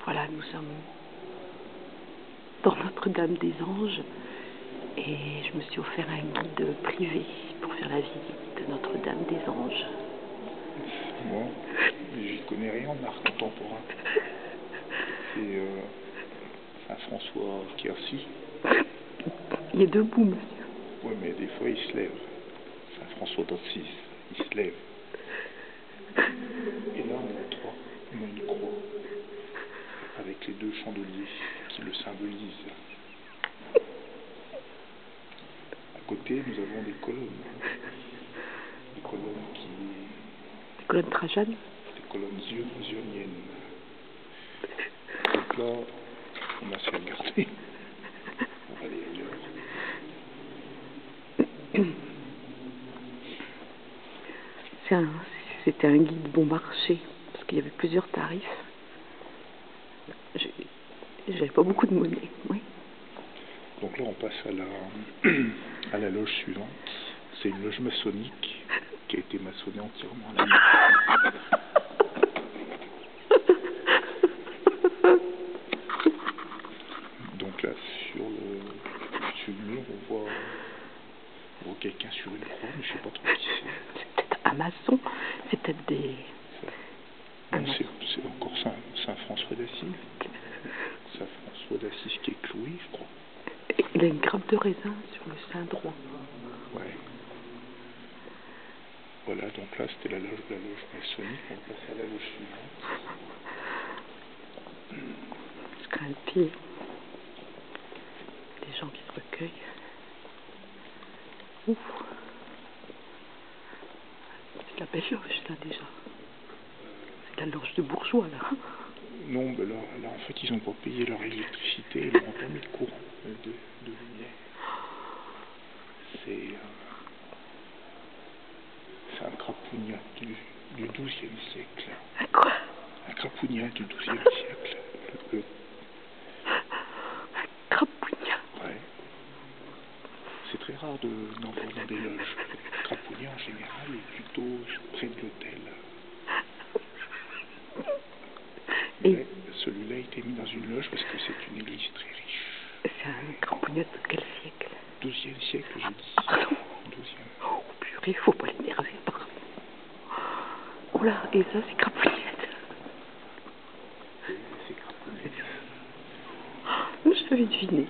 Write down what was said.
Voilà, nous sommes dans Notre-Dame des Anges et je me suis offert un guide privé pour faire la visite de Notre-Dame des Anges. Moi, j'y connais rien en art contemporain. C'est Saint-François qui est assis. Il est debout, monsieur. Oui, mais des fois il se lève. Saint-François d'Assise, il se lève. Et là, on a une croix avec les deux chandeliers qui le symbolisent. À côté, nous avons des colonnes. Des colonnes Des colonnes Trajan. Des colonnes zioniennes. Donc là, on a assez regardé. On va aller ailleurs. C'était un guide bon marché, parce qu'il y avait plusieurs tarifs. J'avais pas beaucoup de monnaie, oui. Donc là, on passe à la loge suivante. C'est une loge maçonnique qui a été maçonnée entièrement à la main. Donc là, sur le mur, on voit quelqu'un sur une croix, mais je sais pas trop qui c'est. C'est peut-être un maçon, c'est peut-être des... C'est encore Saint-François d'Assise. Saint-François d'Assise qui est cloué, je crois. Il a une grappe de raisin sur le sein droit. Ouais. Voilà, donc là c'était la loge maçonnique. On va passer à la loge suivante. Je crains le pied. Des gens qui se recueillent. Ouf. C'est la belle loge là déjà. C'est la loge de bourgeois là. Non, ben là en fait ils n'ont pas payé leur électricité, ils n'ont pas mis de courant de lumière. C'est un crapougnat du XIIe siècle. Un quoi? Un crapougnat du XIIe siècle. Un crapougnat? Ouais. C'est très rare d'en voir dans des loges. Le crapougnat en général est plutôt près de l'hôtel. Et celui-là a été mis dans une loge parce que c'est une église très riche. C'est un crapougnat de quel siècle? XIIe siècle, j'ai dit. Pardon? 12e. Oh purée, il faut pas l'énerver, pardon. Oula, et ça c'est crapougnette. C'est crapougnette. Je l'avais deviné.